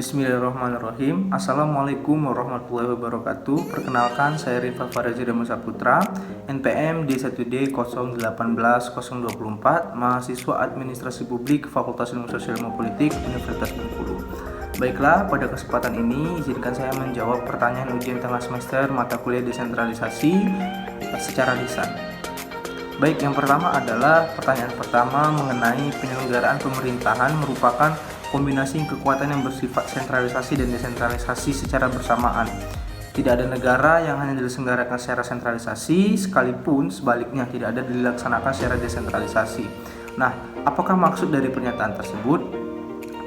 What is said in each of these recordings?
Bismillahirrahmanirrahim. Assalamualaikum warahmatullahi wabarakatuh. Perkenalkan, saya Rifa Farazi Dama Saputra, NPM D1D 018024, mahasiswa Administrasi Publik Fakultas Ilmu Sosial dan Politik Universitas Bengkulu. Baiklah, pada kesempatan ini izinkan saya menjawab pertanyaan ujian tengah semester mata kuliah desentralisasi secara lisan. Baik, yang pertama adalah pertanyaan pertama mengenai penyelenggaraan pemerintahan merupakan kombinasi kekuatan yang bersifat sentralisasi dan desentralisasi secara bersamaan. Tidak ada negara yang hanya diselenggarakan secara sentralisasi, sekalipun sebaliknya tidak ada dilaksanakan secara desentralisasi. Nah, apakah maksud dari pernyataan tersebut?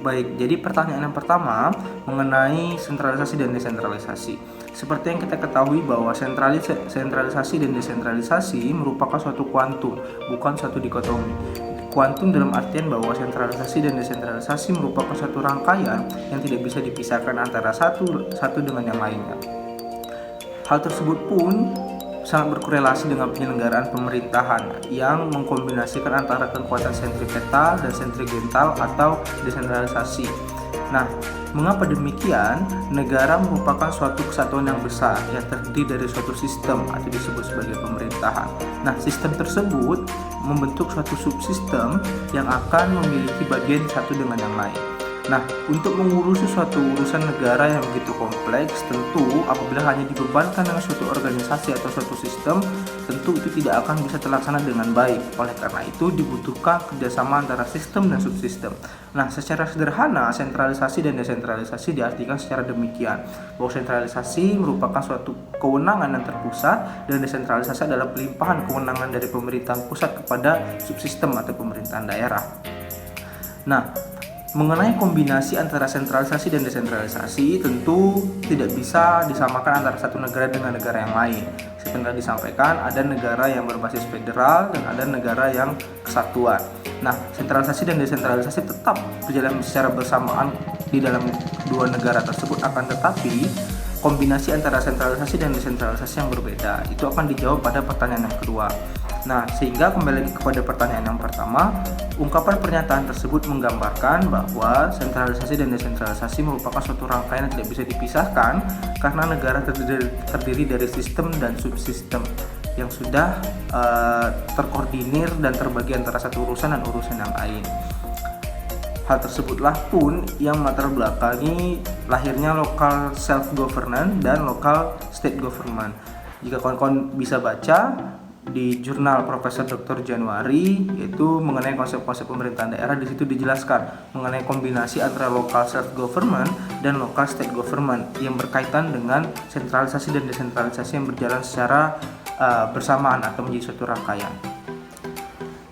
Baik, jadi pertanyaan yang pertama mengenai sentralisasi dan desentralisasi. Seperti yang kita ketahui bahwa sentralisasi dan desentralisasi merupakan suatu kuantum, bukan suatu dikotomi. Kuantum dalam artian bahwa sentralisasi dan desentralisasi merupakan suatu rangkaian yang tidak bisa dipisahkan antara satu dengan yang lainnya. Hal tersebut pun sangat berkorelasi dengan penyelenggaraan pemerintahan yang mengkombinasikan antara kekuatan sentripetal dan sentrigental atau desentralisasi. Nah, mengapa demikian? Negara merupakan suatu kesatuan yang besar yang terdiri dari suatu sistem atau disebut sebagai pemerintahan. Nah, sistem tersebut membentuk suatu subsistem yang akan memiliki bagian satu dengan yang lain. Nah, untuk mengurusi suatu urusan negara yang begitu kompleks, tentu apabila hanya dibebankan dengan suatu organisasi atau suatu sistem, tentu itu tidak akan bisa terlaksana dengan baik. Oleh karena itu, dibutuhkan kerjasama antara sistem dan subsistem. Nah, secara sederhana, sentralisasi dan desentralisasi diartikan secara demikian, bahwa sentralisasi merupakan suatu kewenangan yang terpusat dan desentralisasi adalah pelimpahan kewenangan dari pemerintahan pusat kepada subsistem atau pemerintahan daerah. Nah, mengenai kombinasi antara sentralisasi dan desentralisasi tentu tidak bisa disamakan antara satu negara dengan negara yang lain. Seperti yang disampaikan, ada negara yang berbasis federal dan ada negara yang kesatuan. Nah, sentralisasi dan desentralisasi tetap berjalan secara bersamaan di dalam dua negara tersebut, akan tetapi kombinasi antara sentralisasi dan desentralisasi yang berbeda. Itu akan dijawab pada pertanyaan yang kedua. Nah, sehingga kembali lagi kepada pertanyaan yang pertama, ungkapan pernyataan tersebut menggambarkan bahwa sentralisasi dan desentralisasi merupakan suatu rangkaian yang tidak bisa dipisahkan karena negara terdiri dari sistem dan subsistem yang sudah terkoordinir dan terbagi antara satu urusan dan urusan yang lain. Hal tersebutlah pun yang melatar belakangi lahirnya local self-governance dan local state government. Jika kawan-kawan bisa baca di jurnal Profesor Dr. Januari, yaitu mengenai konsep-konsep pemerintahan daerah, di situ dijelaskan mengenai kombinasi antara local self government dan local state government yang berkaitan dengan sentralisasi dan desentralisasi yang berjalan secara bersamaan atau menjadi suatu rangkaian.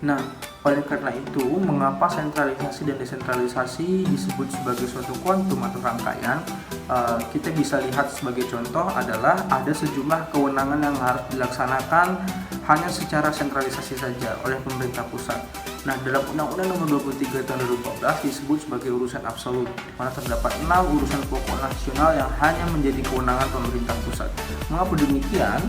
Nah, oleh karena itu, mengapa sentralisasi dan desentralisasi disebut sebagai suatu kuantum atau rangkaian? Kita bisa lihat sebagai contoh adalah ada sejumlah kewenangan yang harus dilaksanakan hanya secara sentralisasi saja oleh pemerintah pusat. Nah, dalam Undang-Undang Nomor 23 Tahun 2014 disebut sebagai urusan absolut, di mana terdapat 6 urusan pokok nasional yang hanya menjadi kewenangan pemerintah pusat. Mengapa demikian?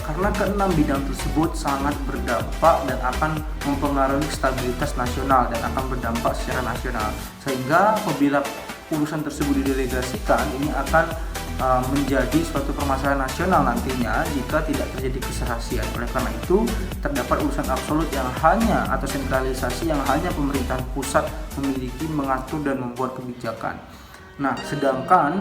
Karena keenam bidang tersebut sangat berdampak dan akan mempengaruhi stabilitas nasional dan akan berdampak secara nasional, sehingga apabila urusan tersebut didelegasikan, ini akan menjadi suatu permasalahan nasional nantinya jika tidak terjadi keserasian. Oleh karena itu, terdapat urusan absolut yang hanya atau sentralisasi yang hanya pemerintahan pusat memiliki, mengatur dan membuat kebijakan. Nah, sedangkan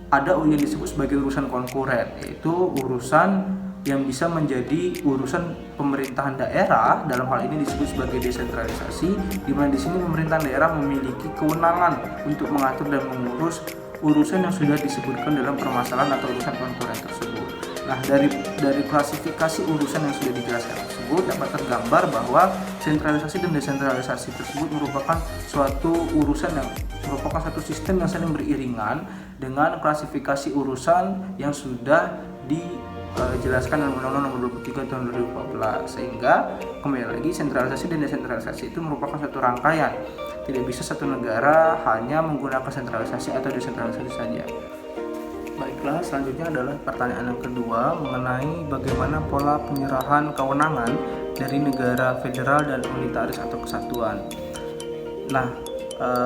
ada yang disebut sebagai urusan konkuren, yaitu urusan yang bisa menjadi urusan pemerintahan daerah. Dalam hal ini disebut sebagai desentralisasi, di mana di sini pemerintahan daerah memiliki kewenangan untuk mengatur dan mengurus urusan yang sudah disebutkan dalam permasalahan atau urusan konkuren tersebut. Nah, dari klasifikasi urusan yang sudah dijelaskan tersebut dapat tergambar bahwa sentralisasi dan desentralisasi tersebut merupakan suatu urusan yang merupakan satu sistem yang saling beriringan dengan klasifikasi urusan yang sudah dijelaskan dalam Undang-Undang Nomor 23 Tahun 2014. Sehingga kembali lagi, sentralisasi dan desentralisasi itu merupakan suatu rangkaian. Tidak bisa satu negara hanya menggunakan sentralisasi atau desentralisasi saja. Baiklah, selanjutnya adalah pertanyaan yang kedua mengenai bagaimana pola penyerahan kewenangan dari negara federal dan unitaris atau kesatuan. Nah,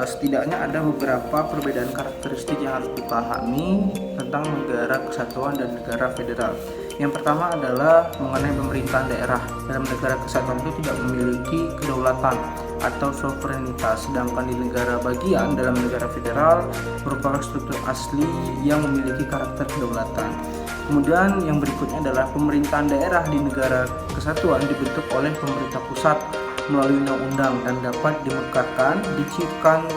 setidaknya ada beberapa perbedaan karakteristik yang harus dipahami tentang negara kesatuan dan negara federal. Yang pertama adalah mengenai pemerintahan daerah. Dalam negara kesatuan itu tidak memiliki kedaulatan atau sovereinitas, sedangkan di negara bagian dalam negara federal merupakan struktur asli yang memiliki karakter kedaulatan. Kemudian yang berikutnya adalah pemerintahan daerah di negara kesatuan dibentuk oleh pemerintah pusat melalui undang-undang dan dapat dimekarkan, diciptakan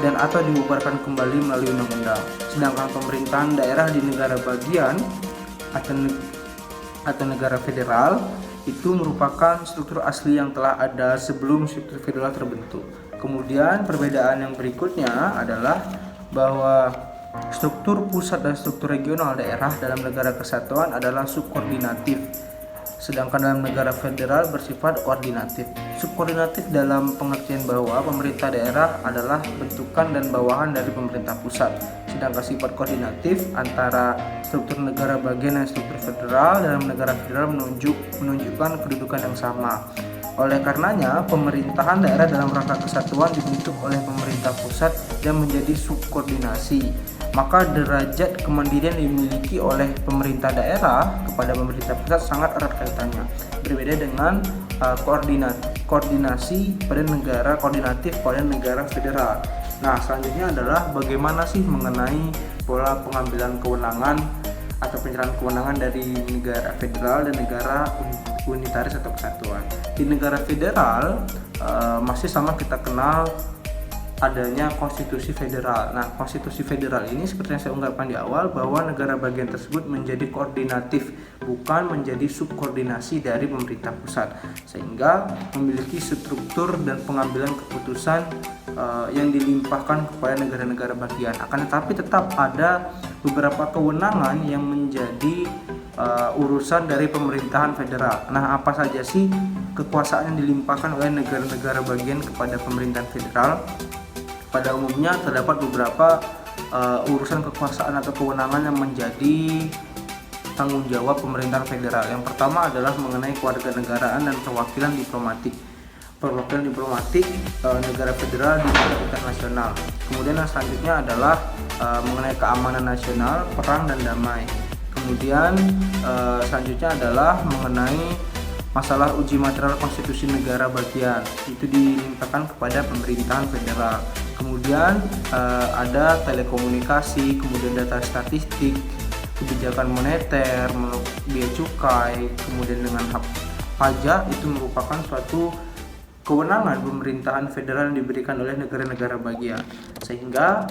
dan atau dibubarkan kembali melalui undang-undang. Sedangkan pemerintahan daerah di negara bagian atau negara federal itu merupakan struktur asli yang telah ada sebelum struktur federal terbentuk. Kemudian perbedaan yang berikutnya adalah bahwa struktur pusat dan struktur regional daerah dalam negara kesatuan adalah subkoordinatif, sedangkan dalam negara federal bersifat koordinatif. Subkoordinatif dalam pengertian bahwa pemerintah daerah adalah bentukan dan bawahan dari pemerintah pusat, sedangkan sifat koordinatif antara struktur negara bagian dan struktur federal dalam negara federal menunjukkan kedudukan yang sama. Oleh karenanya, pemerintahan daerah dalam rangka kesatuan dibentuk oleh pemerintah pusat dan menjadi subkoordinasi. Maka derajat kemandirian dimiliki oleh pemerintah daerah kepada pemerintah pusat sangat erat kaitannya. Berbeda dengan koordinasi pada negara koordinatif pada negara federal. Nah, selanjutnya adalah bagaimana sih mengenai pola pengambilan kewenangan atau penyerahan kewenangan dari negara federal dan negara unitaris atau kesatuan. Di negara federal masih sama kita kenal adanya konstitusi federal. Nah, konstitusi federal ini seperti yang saya ungkapkan di awal bahwa negara bagian tersebut menjadi koordinatif, bukan menjadi subkoordinasi dari pemerintah pusat, sehingga memiliki struktur dan pengambilan keputusan yang dilimpahkan kepada negara-negara bagian. Akan tetapi tetap ada beberapa kewenangan yang menjadi urusan dari pemerintahan federal. Nah, apa saja sih kekuasaan yang dilimpahkan oleh negara-negara bagian kepada pemerintahan federal? Pada umumnya terdapat beberapa urusan kekuasaan atau kewenangan yang menjadi tanggung jawab pemerintahan federal. Yang pertama adalah mengenai kewarganegaraan dan perwakilan diplomatik. Perwakilan diplomatik negara federal di tingkat internasional. Kemudian yang selanjutnya adalah mengenai keamanan nasional, perang dan damai. Kemudian selanjutnya adalah mengenai masalah uji material konstitusi negara bagian, itu dilimpahkan kepada pemerintahan federal. Kemudian ada telekomunikasi, kemudian data statistik, kebijakan moneter, biaya cukai, kemudian dengan hak pajak, itu merupakan suatu kewenangan pemerintahan federal yang diberikan oleh negara-negara bagian, sehingga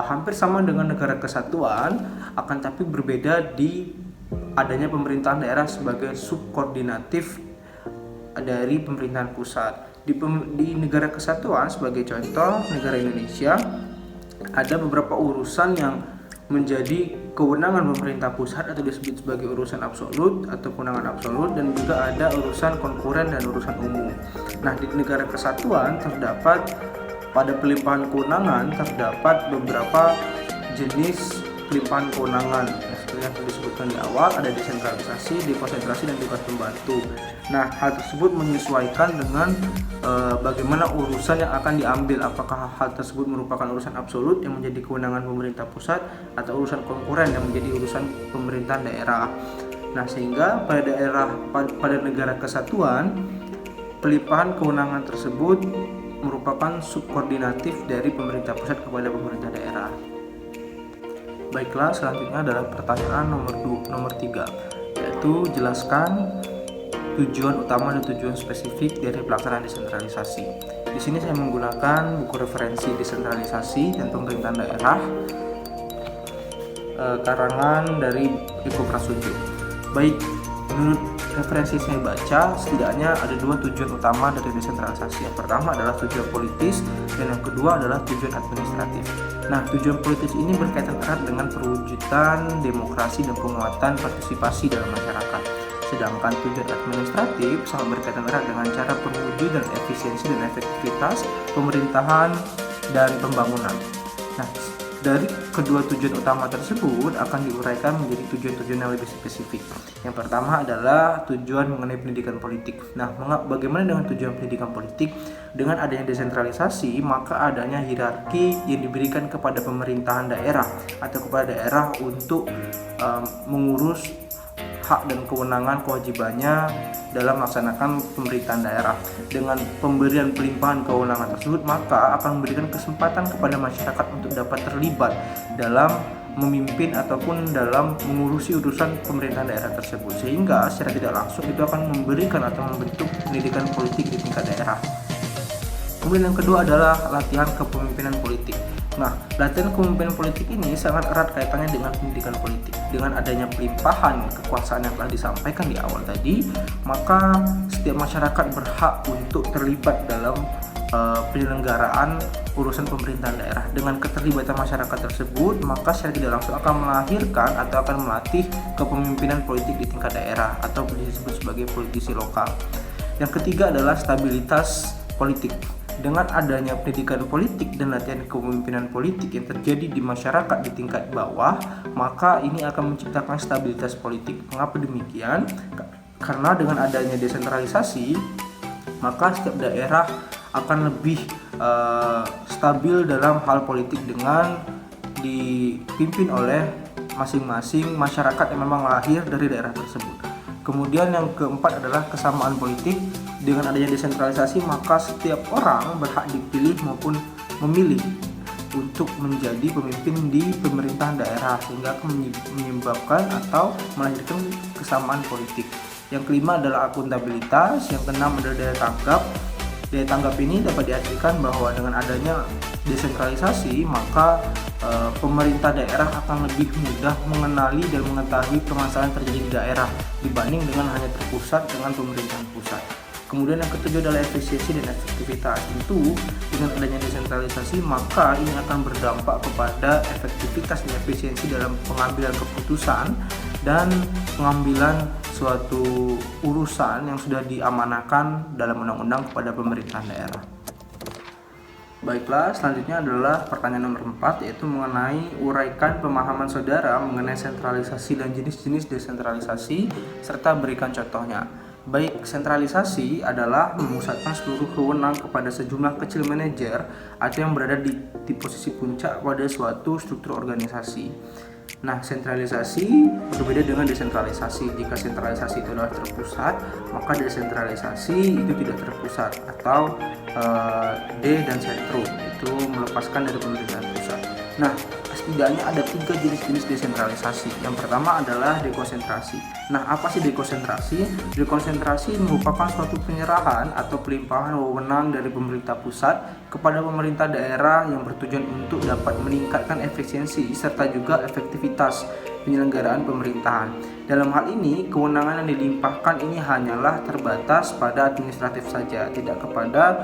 hampir sama dengan negara kesatuan, akan tapi berbeda di adanya pemerintahan daerah sebagai subkoordinatif dari pemerintahan pusat. Di negara kesatuan, sebagai contoh negara Indonesia, ada beberapa urusan yang menjadi kewenangan pemerintah pusat atau disebut sebagai urusan absolut atau kewenangan absolut, dan juga ada urusan konkuren dan urusan umum. Nah, di negara kesatuan terdapat pada pelimpahan kewenangan terdapat beberapa jenis pelimpahan kewenangan. Yang disebutkan di awal, ada desentralisasi, dekonsentrasi, dan tugas pembantu. Nah, hal tersebut menyesuaikan dengan bagaimana urusan yang akan diambil, apakah hal tersebut merupakan urusan absolut yang menjadi kewenangan pemerintah pusat atau urusan konkuren yang menjadi urusan pemerintahan daerah. Nah, sehingga pada negara kesatuan, pelimpahan kewenangan tersebut merupakan subkoordinatif dari pemerintah pusat kepada pemerintah daerah. Baiklah, selanjutnya adalah pertanyaan nomor 3, yaitu jelaskan tujuan utama dan tujuan spesifik dari pelaksanaan desentralisasi. Di sini saya menggunakan buku referensi desentralisasi dan pemerintahan daerah karangan dari Eko Prasojo. Baik, menurut referensi saya baca, setidaknya ada 2 tujuan utama dari desentralisasi. Yang pertama adalah tujuan politis dan yang kedua adalah tujuan administratif. Nah, tujuan politis ini berkaitan erat dengan perwujudan demokrasi dan penguatan partisipasi dalam masyarakat. Sedangkan tujuan administratif sangat berkaitan erat dengan cara perwujudan efisiensi dan efektivitas pemerintahan dan pembangunan. Nah, Dari kedua tujuan utama tersebut akan diuraikan menjadi tujuan-tujuan yang lebih spesifik. Yang pertama adalah tujuan mengenai pendidikan politik. Nah, bagaimana dengan tujuan pendidikan politik? Dengan adanya desentralisasi, maka adanya hierarki yang diberikan kepada pemerintahan daerah atau kepada daerah untuk mengurus hak dan kewenangan kewajibannya dalam melaksanakan pemerintahan daerah. Dengan pemberian pelimpahan kewenangan tersebut, maka akan memberikan kesempatan kepada masyarakat untuk dapat terlibat dalam memimpin ataupun dalam mengurusi urusan pemerintahan daerah tersebut, sehingga secara tidak langsung itu akan memberikan atau membentuk pendidikan politik di tingkat daerah. Kemudian yang kedua adalah latihan kepemimpinan politik. Nah, latihan kepemimpinan politik ini sangat erat kaitannya dengan pendidikan politik. Dengan adanya pelimpahan kekuasaan yang telah disampaikan di awal tadi, maka setiap masyarakat berhak untuk terlibat dalam penyelenggaraan urusan pemerintahan daerah. Dengan keterlibatan masyarakat tersebut, maka secara tidak langsung akan melahirkan atau akan melatih kepemimpinan politik di tingkat daerah atau disebut sebagai politisi lokal. Yang ketiga adalah stabilitas politik. Dengan adanya pendidikan politik dan latihan kepemimpinan politik yang terjadi di masyarakat di tingkat bawah, maka ini akan menciptakan stabilitas politik. Mengapa demikian? Karena dengan adanya desentralisasi, maka setiap daerah akan lebih stabil dalam hal politik dengan dipimpin oleh masing-masing masyarakat yang memang lahir dari daerah tersebut. Kemudian yang keempat adalah kesamaan politik. Dengan adanya desentralisasi, maka setiap orang berhak dipilih maupun memilih untuk menjadi pemimpin di pemerintahan daerah, sehingga akan menyebabkan atau melahirkan kesamaan politik. Yang kelima adalah akuntabilitas. Yang keenam adalah daya tanggap. Daya tanggap ini dapat diartikan bahwa dengan adanya desentralisasi, maka pemerintah daerah akan lebih mudah mengenali dan mengetahui permasalahan terjadi di daerah dibanding dengan hanya terpusat dengan pemerintahan pusat. Kemudian yang ketujuh adalah efisiensi dan efektivitas. Tentu dengan adanya desentralisasi, maka ini akan berdampak kepada efektivitas dan efisiensi dalam pengambilan keputusan dan pengambilan suatu urusan yang sudah diamanahkan dalam undang-undang kepada pemerintahan daerah. Baiklah, selanjutnya adalah pertanyaan nomor 4, yaitu mengenai uraikan pemahaman saudara mengenai sentralisasi dan jenis-jenis desentralisasi serta berikan contohnya. Baik, sentralisasi adalah memusatkan seluruh kewenangan kepada sejumlah kecil manajer atau yang berada di posisi puncak pada suatu struktur organisasi. Nah, sentralisasi berbeda dengan desentralisasi. Jika sentralisasi itu adalah terpusat, maka desentralisasi itu tidak terpusat atau D dan sentrum, itu melepaskan dari pemerintahan pusat. Nah, setidaknya ada 3 jenis-jenis desentralisasi. Yang pertama adalah dekonsentrasi. Nah, apa sih dekonsentrasi? Dekonsentrasi merupakan suatu penyerahan atau pelimpahan wewenang dari pemerintah pusat kepada pemerintah daerah yang bertujuan untuk dapat meningkatkan efisiensi serta juga efektivitas penyelenggaraan pemerintahan. Dalam hal ini, kewenangan yang dilimpahkan ini hanyalah terbatas pada administratif saja, tidak pada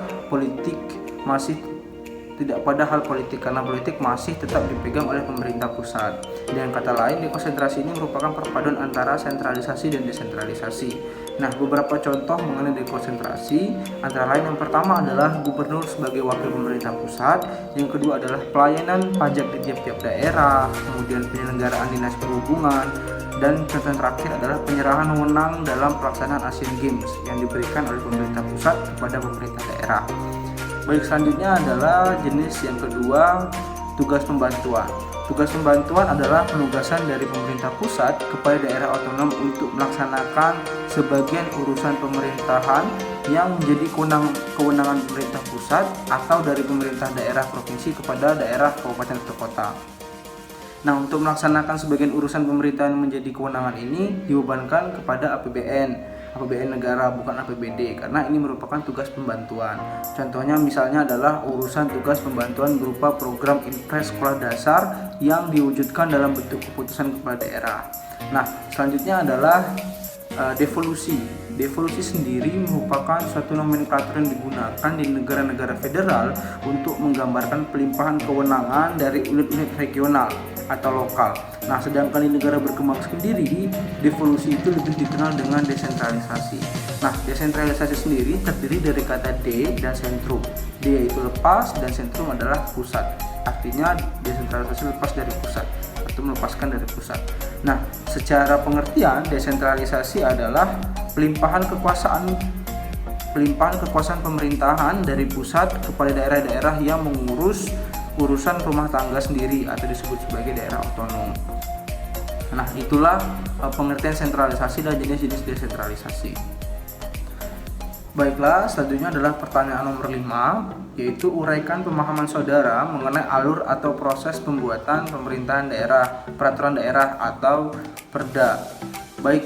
hal politik, karena politik masih tetap dipegang oleh pemerintah pusat. Dengan kata lain, dekonsentrasi ini merupakan perpaduan antara sentralisasi dan desentralisasi. Nah, beberapa contoh mengenai dekonsentrasi antara lain, yang pertama adalah gubernur sebagai wakil pemerintah pusat, yang kedua adalah pelayanan pajak di tiap-tiap daerah, kemudian penyelenggaraan dinas perhubungan, dan contoh yang terakhir adalah penyerahan wewenang dalam pelaksanaan Asian Games yang diberikan oleh pemerintah pusat kepada pemerintah daerah. Baik, selanjutnya adalah jenis yang kedua, tugas pembantuan. Tugas pembantuan adalah penugasan dari pemerintah pusat kepada daerah otonom untuk melaksanakan sebagian urusan pemerintahan yang menjadi kewenangan pemerintah pusat atau dari pemerintah daerah provinsi kepada daerah kabupaten atau kota. Nah, untuk melaksanakan sebagian urusan pemerintahan menjadi kewenangan ini dibebankan kepada APBN negara, bukan APBD, karena ini merupakan tugas pembantuan. Contohnya misalnya adalah urusan tugas pembantuan berupa program impres sekolah dasar yang diwujudkan dalam bentuk keputusan kepala daerah. Nah, selanjutnya adalah devolusi. Devolusi sendiri merupakan suatu nomenklatur yang digunakan di negara-negara federal untuk menggambarkan pelimpahan kewenangan dari unit-unit regional atau lokal. Nah, sedangkan di negara berkembang sendiri, devolusi itu lebih dikenal dengan desentralisasi. Nah, desentralisasi sendiri terdiri dari kata D dan sentrum. D yaitu lepas dan sentrum adalah pusat. artinya desentralisasi lepas dari pusat atau melepaskan dari pusat. Nah, secara pengertian desentralisasi adalah pelimpahan kekuasaan pemerintahan dari pusat kepada daerah-daerah yang mengurus urusan rumah tangga sendiri atau disebut sebagai daerah otonom. Nah, itulah pengertian sentralisasi dan jenis-jenis desentralisasi. Baiklah, selanjutnya adalah pertanyaan nomor 5, yaitu uraikan pemahaman saudara mengenai alur atau proses pembuatan pemerintahan daerah, peraturan daerah atau Perda. Baik,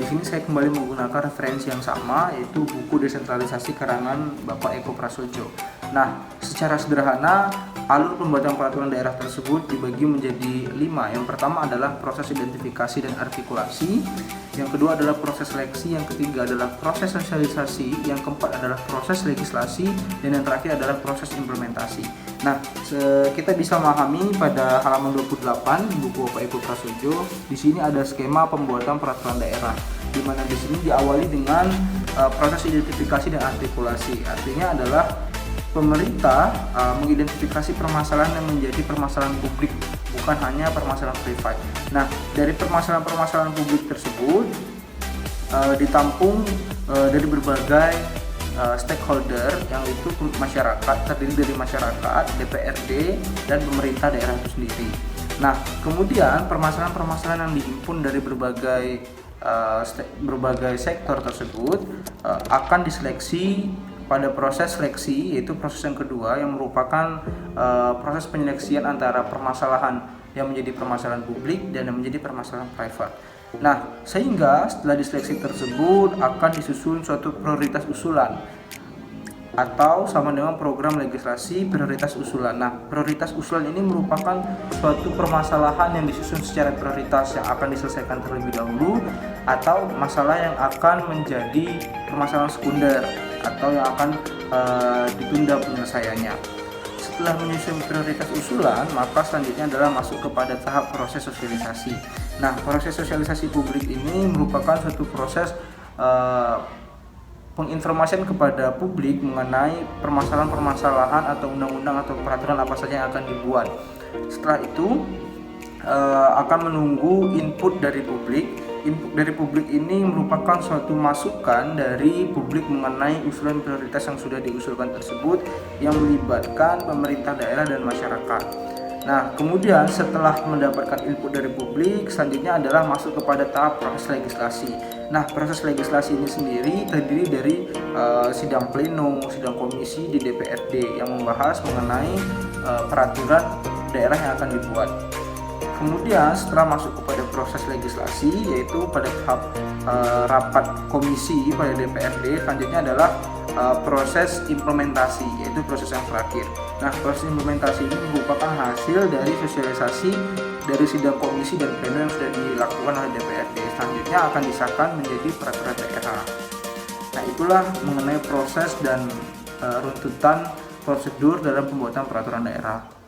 di sini saya kembali menggunakan referensi yang sama, yaitu buku Desentralisasi karangan Bapak Eko Prasojo. Nah, secara sederhana alur pembuatan peraturan daerah tersebut dibagi menjadi 5. Yang pertama adalah proses identifikasi dan artikulasi, yang kedua adalah proses seleksi, yang ketiga adalah proses sosialisasi, yang keempat adalah proses legislasi, dan yang terakhir adalah proses implementasi. Nah, kita bisa memahami pada halaman 28 buku Bapak Eko Prasojo. Di sini ada skema pembuatan peraturan daerah, di mana di sini diawali dengan proses identifikasi dan artikulasi. Artinya adalah pemerintah mengidentifikasi permasalahan yang menjadi permasalahan publik, bukan hanya permasalahan privat. Nah, dari permasalahan publik tersebut ditampung dari berbagai stakeholder, yang itu masyarakat, terdiri dari masyarakat, DPRD, dan pemerintah daerah itu sendiri. Nah, kemudian permasalahan-permasalahan yang dihimpun dari berbagai sektor tersebut akan diseleksi pada proses seleksi, yaitu proses yang kedua yang merupakan proses penyeleksian antara permasalahan yang menjadi permasalahan publik dan yang menjadi permasalahan privat. Nah, sehingga setelah diseleksi tersebut akan disusun suatu prioritas usulan atau sama dengan program legislasi prioritas usulan. Nah, prioritas usulan ini merupakan suatu permasalahan yang disusun secara prioritas yang akan diselesaikan terlebih dahulu, atau masalah yang akan menjadi permasalahan sekunder atau yang akan ditunda penyelesaiannya. Setelah menyusun prioritas usulan, maka selanjutnya adalah masuk kepada tahap proses sosialisasi. Nah, proses sosialisasi publik ini merupakan suatu proses penginformasian kepada publik mengenai permasalahan-permasalahan atau undang-undang atau peraturan apa saja yang akan dibuat. Setelah itu akan menunggu input dari publik. Input dari publik ini merupakan suatu masukan dari publik mengenai usulan prioritas yang sudah diusulkan tersebut yang melibatkan pemerintah daerah dan masyarakat. Nah, kemudian setelah mendapatkan input dari publik, selanjutnya adalah masuk kepada tahap proses legislasi. Nah, proses legislasi ini sendiri terdiri dari sidang pleno, sidang komisi di DPRD yang membahas mengenai peraturan daerah yang akan dibuat. Kemudian setelah masuk kepada proses legislasi, yaitu pada tahap rapat komisi pada DPRD, selanjutnya adalah proses implementasi, yaitu proses yang terakhir. Nah, proses implementasi ini merupakan hasil dari sosialisasi dari sidang komisi dan pleno yang sudah dilakukan oleh DPRD. Selanjutnya akan disahkan menjadi peraturan daerah. Nah, itulah mengenai proses dan runtutan prosedur dalam pembuatan peraturan daerah.